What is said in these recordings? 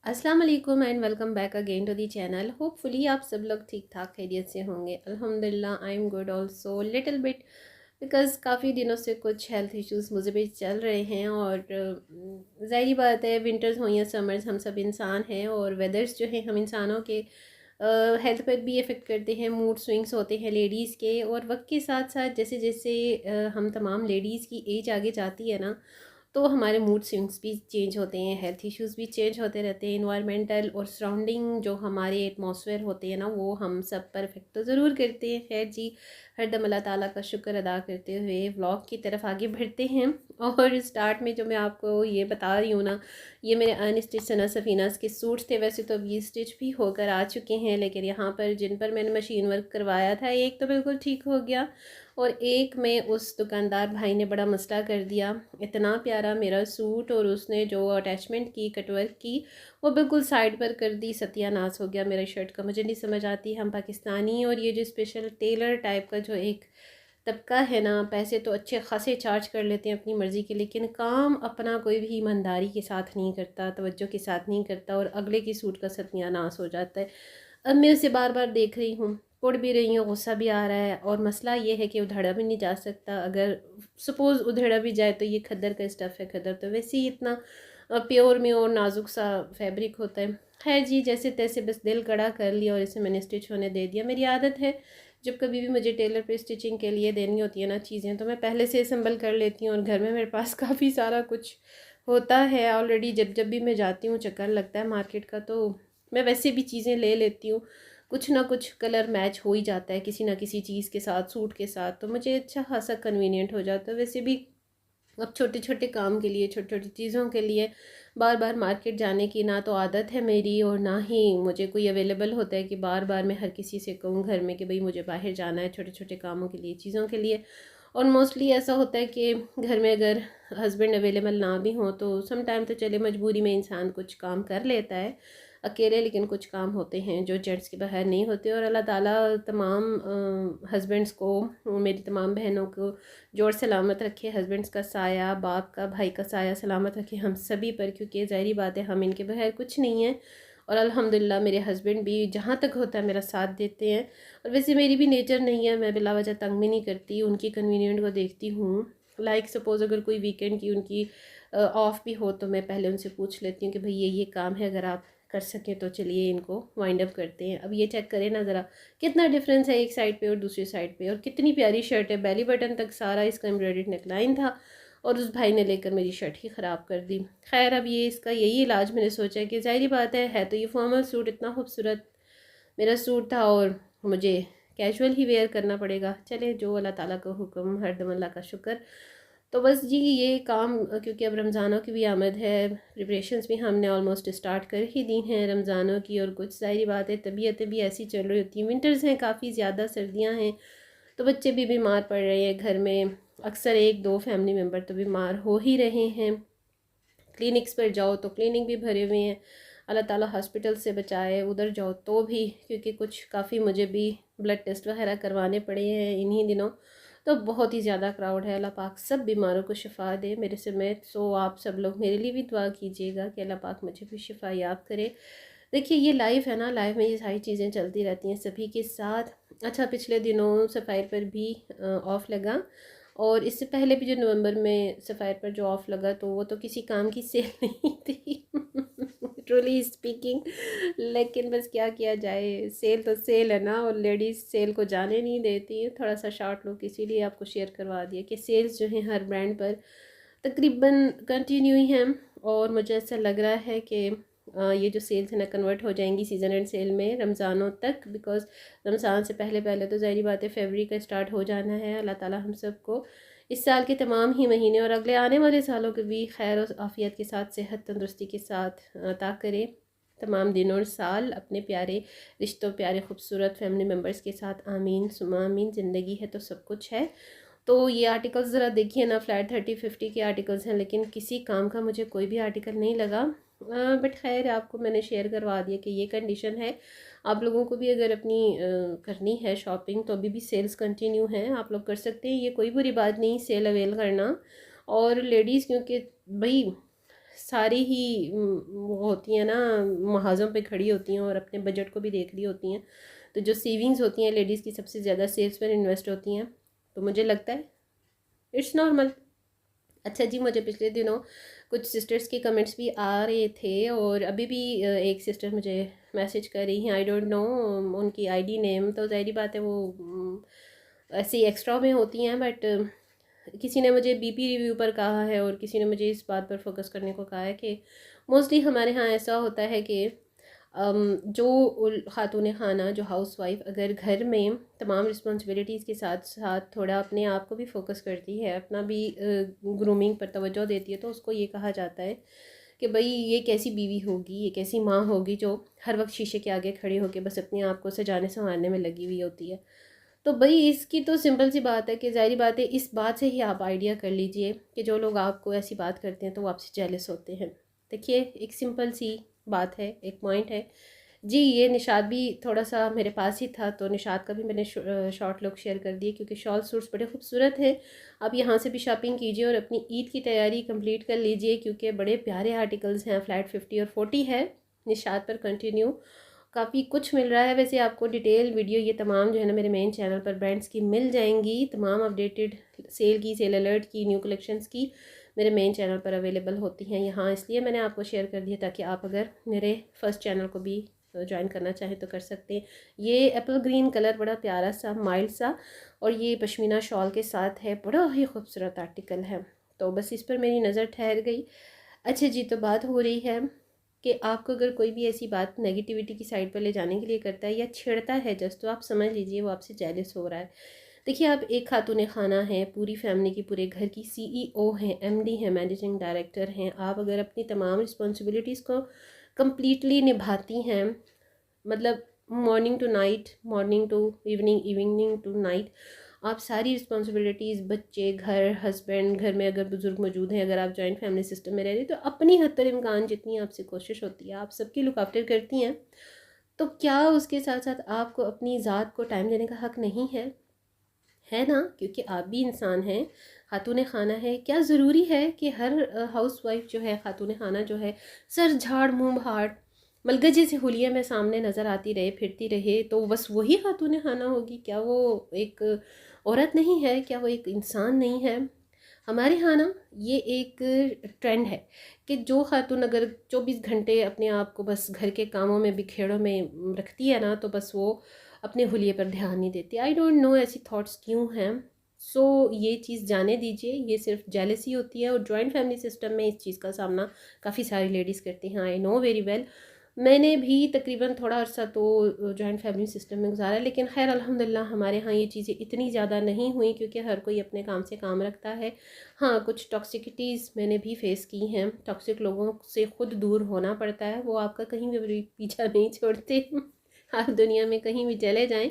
अस्सलाम वालेकुम and welcome back again to the channel. Hopefully आप सब लोग ठीक ठाक खैरियत से होंगे। अल्हम्दुलिल्लाह I am good also little bit because काफ़ी दिनों से कुछ हेल्थ इश्यूज मुझे भी चल रहे हैं और ज़ाहिर बात है विंटर्स हो या समर्स हम सब इंसान हैं और वेदर्स जो हैं हम इंसानों के हेल्थ पर भी इफ़ेक्ट करते हैं। मूड स्विंग्स होते हैं लेडीज़ के और वक्त के साथ साथ जैसे जैसे हम तमाम लेडीज़ की एज आगे जाती है ना, तो हमारे मूड स्विंग्स भी चेंज होते हैं, हेल्थ इश्यूज भी चेंज होते रहते हैं। इन्वायरमेंटल और सराउंडिंग जो हमारे एटमॉस्फेयर होते हैं ना, वो हम सब पर इफेक्ट तो ज़रूर करते हैं। खैर जी, हरदम अल्लाह ताला का शुक्र अदा करते हुए व्लॉग की तरफ आगे बढ़ते हैं। और स्टार्ट में जो मैं आपको ये बता रही हूँ ना, ये मेरे अनस्टिच सना सफ़ीनास के सूट्स थे। वैसे तो अभी स्टिच भी होकर आ चुके हैं, लेकिन यहाँ पर जिन पर मैंने मशीन वर्क करवाया था, एक तो बिल्कुल ठीक हो गया और एक में उस दुकानदार भाई ने बड़ा मसला कर दिया। इतना प्यारा मेरा सूट और उसने जो अटैचमेंट की कटवर्क की वो बिल्कुल साइड पर कर दी। सत्यानाश हो गया मेरे शर्ट का। मुझे नहीं समझ आती, हम पाकिस्तानी और ये जो स्पेशल टेलर टाइप का जो एक तबका है ना, पैसे तो अच्छे खासे चार्ज कर लेते हैं अपनी मर्ज़ी के, लेकिन काम अपना कोई भी ईमानदारी के साथ नहीं करता, तवज्जो के साथ नहीं करता और अगले की सूट का सत्यानाश हो जाता है। अब मैं उसे बार बार देख रही हूँ, कुड़ भी रही हूँ, गुस्सा भी आ रहा है और मसला ये है कि उधड़ा भी नहीं जा सकता। अगर सपोज़ उधड़ा भी जाए तो ये खद्दर का स्टफ़ है, खद्दर तो वैसे ही इतना प्योर में और नाजुक सा फैब्रिक होता है। खैर जी, जैसे तैसे बस दिल कड़ा कर लिया और इसे मैंने स्टिच होने दे दिया। मेरी आदत है जब कभी भी मुझे टेलर पे स्टिचिंग के लिए देनी होती है ना चीज़ें, तो मैं पहले से असम्बल कर लेती हूँ और घर में मेरे पास काफ़ी सारा कुछ होता है ऑलरेडी। जब जब भी मैं जाती हूँ, चक्कर लगता है मार्केट का, तो मैं वैसे भी चीज़ें ले लेती हूँ। कुछ ना कुछ कलर मैच हो ही जाता है किसी ना किसी चीज़ के साथ, सूट के साथ, तो मुझे अच्छा खासा कन्वीनियंट हो जाता है। वैसे भी अब छोटे छोटे काम के लिए, छोटी छोटी चीज़ों के लिए बार बार मार्केट जाने की ना तो आदत है मेरी और ना ही मुझे कोई अवेलेबल होता है कि बार बार मैं हर किसी से कहूँ घर में कि भाई मुझे बाहर जाना है छोटे छोटे कामों के लिए, चीज़ों के लिए। और मोस्टली ऐसा होता है कि घर में अगर हस्बैंड अवेलेबल ना भी हो तो सम टाइम तो चले मजबूरी में इंसान कुछ काम कर लेता है अकेले, लेकिन कुछ काम होते हैं जो जेंट्स के बाहर नहीं होते। और अल्लाह ताला तमाम हस्बैंड्स को, मेरी तमाम बहनों को जोर सलामत रखे। हस्बैंड्स का साया, बाप का, भाई का साया सलामत रखे हम सभी पर, क्योंकि ज़ाहिर बात है हम इनके बगैर कुछ नहीं है। और अल्हम्दुलिल्लाह मेरे हस्बैंड भी जहाँ तक होता है मेरा साथ देते हैं। और वैसे मेरी भी नेचर नहीं है, मैं बिला वजह तंग भी नहीं करती, उनकी कन्वीनियंट को देखती हूँ। लाइक सपोज़ अगर कोई वीकेंड की उनकी ऑफ भी हो तो मैं पहले उनसे पूछ लेती हूँ कि भाई ये काम है, अगर आप कर सकें तो चलिए इनको वाइंड अप करते हैं। अब ये चेक करें ना ज़रा, कितना डिफरेंस है एक साइड पे और दूसरी साइड पे, और कितनी प्यारी शर्ट है, बेली बटन तक सारा इसका एम्ब्रॉयडर्ड नेकलाइन था और उस भाई ने लेकर मेरी शर्ट ही ख़राब कर दी। खैर अब ये इसका यही इलाज मैंने सोचा कि ज़ाहिर बात है तो ये फॉर्मल सूट इतना खूबसूरत मेरा सूट था और मुझे कैजुअल ही वेयर करना पड़ेगा। चले जो अल्लाह ताला का हुक्म, हरदम अल्लाह का शुक्र। तो बस जी ये काम, क्योंकि अब रमज़ानों की भी आमद है, प्रिपरेशंस भी हमने ऑलमोस्ट स्टार्ट कर ही दी हैं रमज़ानों की। और कुछ ज़ाहिर बात है तबीयतें भी ऐसी चल रही होती हैं, विंटर्स हैं काफ़ी ज़्यादा, सर्दियां हैं, तो बच्चे भी बीमार पड़ रहे हैं घर में। अक्सर एक दो फैमिली मेम्बर तो बीमार हो ही रहे हैं। क्लिनिक्स पर जाओ तो क्लिनिक भी भरे हुए हैं, अल्लाह ताला हॉस्पिटल से बचाए। उधर जाओ तो भी, क्योंकि कुछ काफ़ी मुझे भी ब्लड टेस्ट वगैरह करवाने पड़े हैं इन्हीं दिनों, तो बहुत ही ज़्यादा क्राउड है। अल्लाह पाक सब बीमारों को शिफा दे मेरे समेत। सो आप सब लोग मेरे लिए भी दुआ कीजिएगा कि अल्लाह पाक मुझे भी शिफा याब करे। देखिए ये लाइफ है ना, लाइफ में ये सारी चीज़ें चलती रहती हैं सभी के साथ। अच्छा, पिछले दिनों सफ़ायर पर भी ऑफ़ लगा, और इससे पहले भी जो नवंबर में सफ़ायर पर जो ऑफ़ लगा तो वो तो किसी काम की सेल नहीं थी ट्रूली स्पीकिंग। लेकिन बस क्या किया जाए, सेल तो सेल है ना, और लेडीज़ सेल को जाने नहीं देती हैं। थोड़ा सा शॉर्ट लुक इसीलिए आपको शेयर करवा दिया कि सेल्स जो हैं हर ब्रांड पर तकरीबन कंटिन्यू ही हैं। और मुझे ऐसा लग रहा है कि ये जो सेल्स हैं ना कन्वर्ट हो जाएंगी सीज़न एंड सेल में रमज़ानों तक, बिकॉज़ रमज़ान से पहले पहले तो ज़ाहिर बात है फरवरी का स्टार्ट हो जाना है। अल्लाह ताला हम सबको इस साल के तमाम ही महीने और अगले आने वाले सालों के भी खैर और आफ़ियत के साथ, सेहत तंदुरुस्ती के साथ अता करे। तमाम दिन और साल अपने प्यारे रिश्तों, प्यारे खूबसूरत फैमिली मेम्बर्स के साथ, आमीन सुमा आमीन। ज़िंदगी है तो सब कुछ है। तो ये आर्टिकल्स ज़रा देखिए ना, फ्लैट 30-50 के आर्टिकल्स हैं, लेकिन किसी काम का मुझे कोई भी आर्टिकल नहीं लगा। बट खैर आपको मैंने शेयर करवा दिया कि ये कंडीशन है। आप लोगों को भी अगर अपनी करनी है शॉपिंग तो अभी भी सेल्स कंटिन्यू हैं, आप लोग कर सकते हैं, ये कोई बुरी बात नहीं सेल अवेल करना। और लेडीज़ क्योंकि भाई सारी ही वो होती हैं ना, महाज़ों पे खड़ी होती हैं और अपने बजट को भी देख रही होती हैं। तो जो सेविंग्स होती हैं लेडीज़ की सबसे ज़्यादा सेव्स पर इन्वेस्ट होती हैं। तो मुझे लगता है इट्स नॉर्मल। अच्छा जी, मुझे पिछले दिनों कुछ सिस्टर्स के कमेंट्स भी आ रहे थे और अभी भी एक सिस्टर मुझे मैसेज कर रही हैं। आई डोंट नो उनकी आईडी नेम, तो ज़ाहिर बात है वो ऐसे एक्स्ट्रा में होती हैं, बट किसी ने मुझे बीपी रिव्यू पर कहा है और किसी ने मुझे इस बात पर फोकस करने को कहा है कि मोस्टली हमारे यहाँ ऐसा होता है कि जो ख़ातून खाना, जो हाउस वाइफ अगर घर में तमाम रिस्पॉन्सिबिलिटीज़ के साथ साथ थोड़ा अपने आप को भी फोकस करती है, अपना भी ग्रूमिंग पर तवज्जो देती है, तो उसको ये कहा जाता है कि भाई ये कैसी बीवी होगी, ये कैसी माँ होगी जो हर वक्त शीशे के आगे खड़ी होकर बस अपने आप को सजाने संवारने में लगी हुई होती है। तो भाई इसकी तो सिंपल सी बात है कि ज़ाहिर बात है, इस बात से ही आप आइडिया कर लीजिए कि जो लोग आपको ऐसी बात करते हैं तो वो आपसे जेलस होते हैं। देखिए, एक सिंपल सी बात है, एक पॉइंट है जी। ये निशात भी थोड़ा सा मेरे पास ही था, तो निशात का भी मैंने शॉर्ट लुक शेयर कर दिए, क्योंकि शॉल सूट्स बड़े खूबसूरत हैं। आप यहाँ से भी शॉपिंग कीजिए और अपनी ईद की तैयारी कंप्लीट कर लीजिए, क्योंकि बड़े प्यारे आर्टिकल्स हैं। फ्लैट 50 और 40 है निशात पर कंटिन्यू, काफ़ी कुछ मिल रहा है। वैसे आपको डिटेल वीडियो ये तमाम जो है ना मेरे मेन चैनल पर ब्रांड्स की मिल जाएंगी, तमाम अपडेटेड सेल की, सेल अलर्ट की, न्यू कलेक्शंस की मेरे मेन चैनल पर अवेलेबल होती हैं। यहाँ इसलिए मैंने आपको शेयर कर दिया ताकि आप अगर मेरे फर्स्ट चैनल को भी ज्वाइन करना चाहें तो कर सकते हैं। ये एप्पल ग्रीन कलर बड़ा प्यारा सा माइल्ड सा और ये पश्मीना शॉल के साथ है, बड़ा ही खूबसूरत आर्टिकल है। तो बस इस पर मेरी नज़र ठहर गई। अच्छा जी, तो बात हो रही है कि आपको अगर कोई भी ऐसी बात नेगेटिविटी की साइड पर ले जाने के लिए करता है या छेड़ता है जस्ट, तो आप समझ लीजिए वो आपसे जेलस हो रहा है। देखिए, आप एक खातून खाना है, पूरी फैमिली की, पूरे घर की सीईओ हैं, एमडी हैं, मैनेजिंग डायरेक्टर हैं। आप अगर अपनी तमाम रिस्पॉन्सिबिलिटीज़ को कम्प्लीटली निभाती हैं, मतलब morning to night, morning to evening, evening to night, आप सारी रिस्पॉन्सिबिलिटीज़, बच्चे, घर, हस्बैंड, घर में अगर बुज़ुर्ग मौजूद हैं, अगर आप जॉइंट फैमिली सिस्टम में रह रही, तो अपनी हद तक इम्कान जितनी आपसे कोशिश होती है आप सबकी लुक आफ्टर करती हैं, तो क्या उसके साथ साथ आपको अपनी ज़ात को टाइम देने का हक़ नहीं है ना? क्योंकि आप भी इंसान हैं, खातून खाना है। क्या ज़रूरी है कि हर हाउस वाइफ जो है, खातून खाना जो है, सर झाड़ मुँह भाड़ मलगजे से हुलिये में सामने नज़र आती रहे, फिरती रहे, तो बस वही खातून खाना होगी? क्या वो एक औरत नहीं है? क्या वो एक इंसान नहीं है? हमारे यहाँ ना ये एक ट्रेंड है कि जो खातून अगर 24 घंटे अपने आप को बस घर के कामों में, बिखेड़ों में रखती है ना, तो बस वो अपने हुलिये पर ध्यान नहीं देती। आई डोंट नो ऐसी थॉट्स क्यों हैं। सो ये चीज़ जाने दीजिए, ये सिर्फ जेलसी होती है और जॉइंट फैमिली सिस्टम में इस चीज़ का सामना काफ़ी सारी लेडीज़ करती हैं। I know very well. मैंने भी तकरीबन थोड़ा अर्सा तो जॉइंट फैमिली सिस्टम में गुजारा, लेकिन खैर अल्हम्दुलिल्लाह हमारे यहाँ ये चीज़ें इतनी ज़्यादा नहीं हुई, क्योंकि हर कोई अपने काम से काम रखता है। हाँ, कुछ टॉक्सिकिटीज़ मैंने भी फेस की हैं। टॉक्सिक लोगों से ख़ुद दूर होना पड़ता है, वो आपका कहीं भी पीछा नहीं छोड़ते। आप दुनिया में कहीं भी चले जाएं,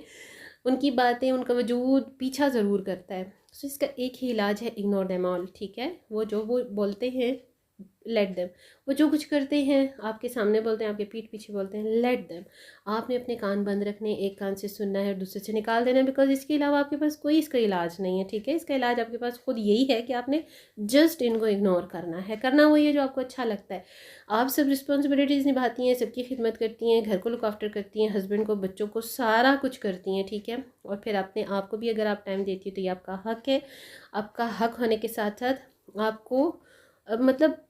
उनकी बातें, उनका वजूद पीछा ज़रूर करता है। सो इसका एक ही इलाज है, इग्नोर देम ऑल। ठीक है, वो जो वो बोलते हैं लेट देम, वो जो कुछ करते हैं आपके सामने बोलते हैं, आपके पीठ पीछे बोलते हैं, लेट देम। आपने अपने कान बंद रखने, एक कान से सुनना है और दूसरे से निकाल देना है, बिकॉज इसके अलावा आपके पास कोई इसका इलाज नहीं है। ठीक है, इसका इलाज आपके पास खुद यही है कि आपने जस्ट इनको इग्नोर करना है। करना वही है जो आपको अच्छा लगता है। आप सब रिस्पॉन्सिबिलिटीज़ निभाती हैं, सबकी खिदमत करती हैं, घर को लुक आफ्टर करती हैं, हस्बैंड को, बच्चों को, सारा कुछ करती हैं। ठीक है, और फिर अपने आप को भी अगर आप टाइम देती है तो ये आपका हक है। आपका हक होने के साथ साथ आपको मतलब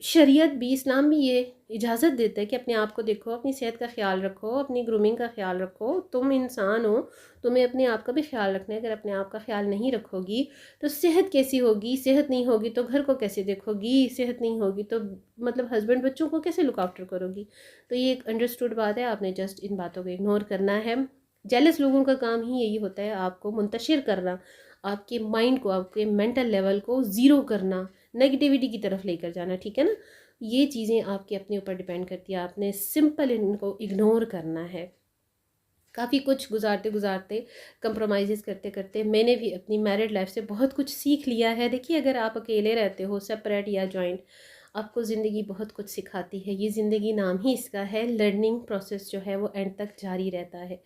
शरीयत भी, इस्लाम भी ये इजाज़त देता है कि अपने आप को देखो, अपनी सेहत का ख्याल रखो, अपनी ग्रूमिंग का ख्याल रखो। तुम इंसान हो, तुम्हें अपने आप का भी ख्याल रखना है। अगर अपने आप का ख्याल नहीं रखोगी तो सेहत कैसी होगी? सेहत नहीं होगी तो घर को कैसे देखोगी? सेहत नहीं होगी तो मतलब हस्बैंड, बच्चों को कैसे लुक आफ्टर करोगी? तो ये एक अंडरस्टूड बात है, आपने जस्ट इन बातों को इग्नोर करना है। जेलस लोगों का काम ही यही होता है, आपको मुंतशिर करना, आपके माइंड को, आपके मेंटल लेवल को ज़ीरो करना, नेगेटिविटी की तरफ लेकर जाना। ठीक है ना, ये चीज़ें आपके अपने ऊपर डिपेंड करती है। आपने सिंपल इनको इग्नोर करना है। काफ़ी कुछ गुजारते गुजारते, कंप्रोमाइज़ करते करते मैंने भी अपनी मैरिड लाइफ से बहुत कुछ सीख लिया है। देखिए, अगर आप अकेले रहते हो, सेपरेट या जॉइंट, आपको ज़िंदगी बहुत कुछ सिखाती है। ये ज़िंदगी नाम ही इसका है, लर्निंग प्रोसेस जो है वो एंड तक जारी रहता है।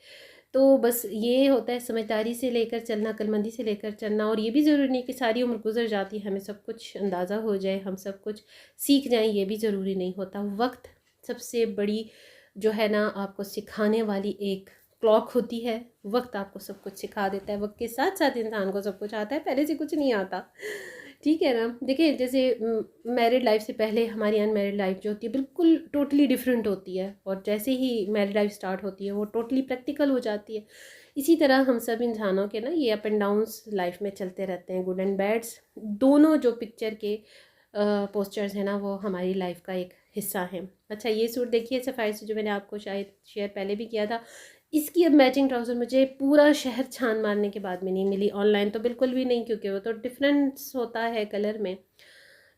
तो बस ये होता है समझदारी से लेकर चलना, अक्लमंदी से लेकर चलना। और ये भी ज़रूरी नहीं कि सारी उम्र गुजर जाती है, हमें सब कुछ अंदाज़ा हो जाए, हम सब कुछ सीख जाएं, ये भी ज़रूरी नहीं होता। वक्त सबसे बड़ी जो है ना आपको सिखाने वाली एक क्लॉक होती है। वक्त आपको सब कुछ सिखा देता है, वक्त के साथ साथ इंसान को सब कुछ आता है, पहले से कुछ नहीं आता। ठीक है ना। देखिए जैसे मैरिड लाइफ से पहले हमारी अनमैरिड लाइफ जो होती है बिल्कुल टोटली डिफरेंट होती है, और जैसे ही मैरिड लाइफ स्टार्ट होती है वो टोटली प्रैक्टिकल हो जाती है। इसी तरह हम सब इंसानों के ना ये अप एंड डाउन्स लाइफ में चलते रहते हैं, गुड एंड बैड्स दोनों जो पिक्चर के पोस्चर्स हैं ना वो हमारी लाइफ का एक हिस्सा है। अच्छा ये सूट देखिए सफ़ाई से, जो मैंने आपको शायद शेयर पहले भी किया था। इसकी अब मैचिंग ट्राउज़र मुझे पूरा शहर छान मारने के बाद में नहीं मिली, ऑनलाइन तो बिल्कुल भी नहीं, क्योंकि वो तो डिफरेंस होता है कलर में।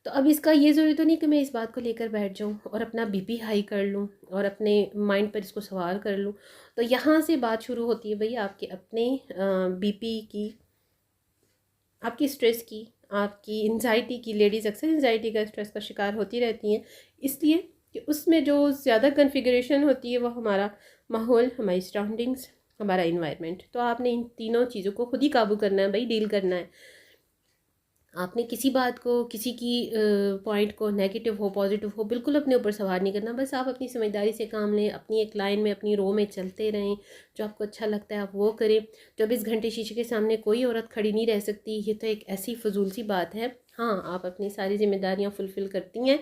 तो अब इसका ये ज़रूरी तो नहीं कि मैं इस बात को लेकर बैठ जाऊँ और अपना बीपी हाई कर लूँ और अपने माइंड पर इसको सवार कर लूँ। तो यहाँ से बात शुरू होती है भाई आपके अपने बीपी की, आपकी स्ट्रेस की, आपकी एंजाइटी की। लेडीज़ अक्सर एंजाइटी का, स्ट्रेस का शिकार होती रहती हैं, इसलिए कि उसमें जो ज़्यादा कन्फिगरेशन होती है वो हमारा माहौल, हमारी सराउंडिंग्स, हमारा इन्वायरमेंट। तो आपने इन तीनों चीज़ों को खुद ही काबू करना है भाई, डील करना है। आपने किसी बात को, किसी की पॉइंट को, नेगेटिव हो पॉजिटिव हो, बिल्कुल अपने ऊपर सवार नहीं करना। बस आप अपनी समझदारी से काम लें, अपनी एक लाइन में, अपनी रो में चलते रहें। जो आपको अच्छा लगता है आप वो करें। 24 घंटे शीशे के सामने कोई औरत खड़ी नहीं रह सकती, ये तो एक ऐसी फजूल सी बात है। हाँ आप अपनी सारी जिम्मेदारियाँ फुलफ़िल करती हैं,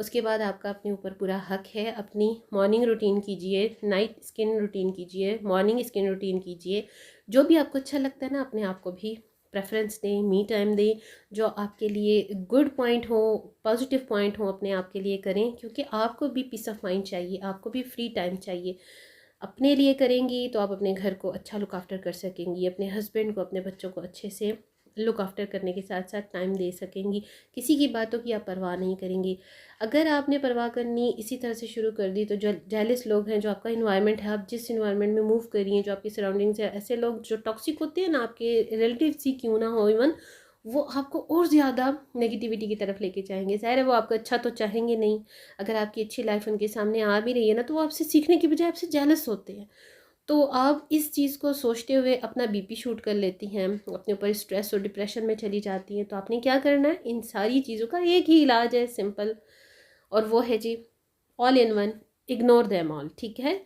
उसके बाद आपका अपने ऊपर पूरा हक है। अपनी मॉर्निंग रूटीन कीजिए, नाइट स्किन रूटीन कीजिए, मॉर्निंग स्किन रूटीन कीजिए। जो भी आपको अच्छा लगता है ना, अपने आप को भी प्रेफरेंस दें, मी टाइम दें। जो आपके लिए गुड पॉइंट हो, पॉजिटिव पॉइंट हो, अपने आप के लिए करें, क्योंकि आपको भी पीस ऑफ माइंड चाहिए, आपको भी फ्री टाइम चाहिए। अपने लिए करेंगी तो आप अपने घर को अच्छा लुक आफ्टर कर सकेंगी, अपने हस्बैंड को, अपने बच्चों को अच्छे से लुक आफ्टर करने के साथ साथ टाइम दे सकेंगी। किसी की बातों की आप परवाह नहीं करेंगी। अगर आपने परवाह करनी इसी तरह से शुरू कर दी तो जो जेलस लोग हैं, जो आपका इन्वायरमेंट है, आप जिस इन्वायरमेंट में मूव कर रही हैं, जो आपकी सराउंडिंग्स है, ऐसे लोग जो टॉक्सिक होते हैं ना, आपके रिलेटिव्स ही क्यों ना हो इवन, वो आपको और ज़्यादा नेगेटिविटी की तरफ लेके जाएंगे। ज़ाहिर है वो आपका अच्छा तो चाहेंगे नहीं। अगर आपकी अच्छी लाइफ उनके सामने आ भी रही है ना, तो वो आपसे सीखने की बजाय आपसे जेलस होते हैं। तो आप इस चीज़ को सोचते हुए अपना बीपी शूट कर लेती हैं, अपने ऊपर स्ट्रेस और डिप्रेशन में चली जाती हैं। तो आपने क्या करना है, इन सारी चीज़ों का एक ही इलाज है, सिंपल, और वो है जी all in one, ignore them all. ठीक है।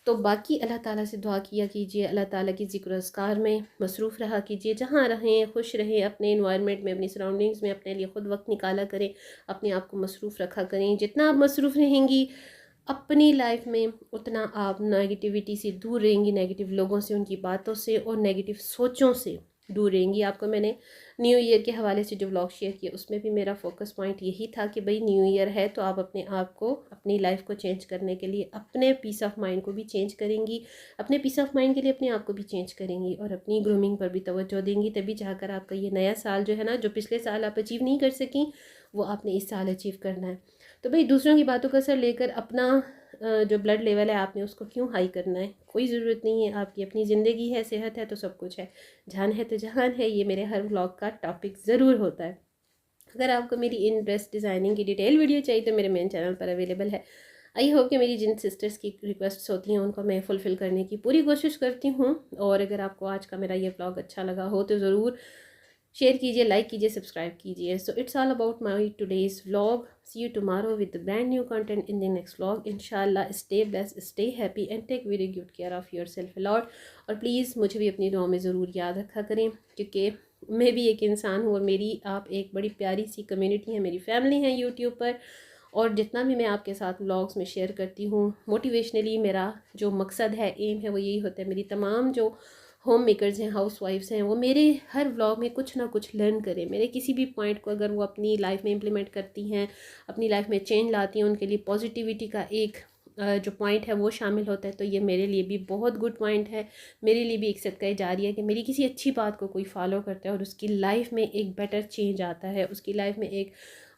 तो बाकी अल्लाह ताला से दुआ किया कीजिए, अल्लाह ताला की ज़िक्र अस्कार में मसरूफ़ रहा कीजिए। जहाँ रहें खुश रहें, अपने इन्वायरमेंट में, अपनी सराउंडिंग्स में अपने लिए ख़ुद वक्त निकाला करें, अपने आप को मसरूफ़ रखा करें। जितना आप मसरूफ़ रहेंगी अपनी लाइफ में, उतना आप नेगेटिविटी से दूर रहेंगी, नेगेटिव लोगों से, उनकी बातों से और नेगेटिव सोचों से दूर रहेंगी। आपको मैंने न्यू ईयर के हवाले से जो व्लॉग शेयर किया उसमें भी मेरा फोकस पॉइंट यही था कि भाई न्यू ईयर है तो आप अपने आप को, अपनी लाइफ को चेंज करने के लिए अपने पीस ऑफ माइंड को भी चेंज करेंगी, अपने पीस ऑफ माइंड के लिए अपने आप को भी चेंज करेंगी और अपनी ग्रूमिंग पर भी तवज्जो देंगी। तभी जाकर आपका ये नया साल जो है ना, जो पिछले साल आप अचीव नहीं कर सकें, वो आपने इस साल अचीव करना है। तो भाई दूसरों की बातों का असर लेकर अपना जो ब्लड लेवल है आपने उसको क्यों हाई करना है, कोई ज़रूरत नहीं है। आपकी अपनी ज़िंदगी है, सेहत है तो सब कुछ है, जान है तो जहान है। ये मेरे हर व्लॉग का टॉपिक ज़रूर होता है। अगर आपको मेरी इन ड्रेस डिज़ाइनिंग की डिटेल वीडियो चाहिए तो मेरे मेन चैनल पर अवेलेबल है। आई होप कि मेरी जिन सिस्टर्स की रिक्वेस्ट्स होती हैं उनको मैं फुलफ़िल करने की पूरी कोशिश करती हूँ। और अगर आपको आज का मेरा ये व्लॉग अच्छा लगा हो तो ज़रूर शेयर कीजिए, लाइक कीजिए, सब्सक्राइब कीजिए। So it's all about my today's vlog. See you tomorrow with brand new content in the next vlog. इंशाल्लाह stay blessed, stay happy and take very good care of your self a lot. और please मुझे भी अपनी दुआ में ज़रूर याद रखा करें, क्योंकि मैं भी एक इंसान हूँ और मेरी आप एक बड़ी प्यारी सी कम्युनिटी है, मेरी फैमिली है यूट्यूब पर। और जितना भी मैं आपके साथ व्लॉग्स में शेयर करती हूँ मोटिवेशनली, मेरा जो मकसद है, एम है, वो यही होता है मेरी तमाम जो होम मेकर्स हैं, हाउस वाइफ्स हैं, वो मेरे हर व्लॉग में कुछ ना कुछ लर्न करें। मेरे किसी भी पॉइंट को अगर वो अपनी लाइफ में इम्प्लीमेंट करती हैं, अपनी लाइफ में चेंज लाती हैं, उनके लिए पॉजिटिविटी का एक जो पॉइंट है वो शामिल होता है, तो ये मेरे लिए भी बहुत गुड पॉइंट है। मेरे लिए भी एक सदका जारी है कि मेरी किसी अच्छी बात को कोई फॉलो करता है और उसकी लाइफ में एक बेटर चेंज आता है, उसकी लाइफ में एक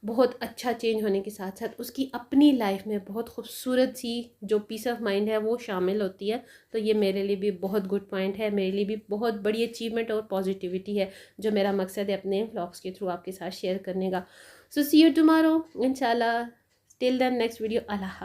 बहुत अच्छा चेंज होने के साथ साथ उसकी अपनी लाइफ में बहुत खूबसूरत सी जो पीस ऑफ माइंड है वो शामिल होती है। तो ये मेरे लिए भी बहुत गुड पॉइंट है, मेरे लिए भी बहुत बड़ी अचीवमेंट और पॉजिटिविटी है, जो मेरा मकसद है अपने व्लॉग्स के थ्रू आपके साथ शेयर करने का। सो सी यू टुमारो इंशाल्लाह। Till then next video. अल्लाह।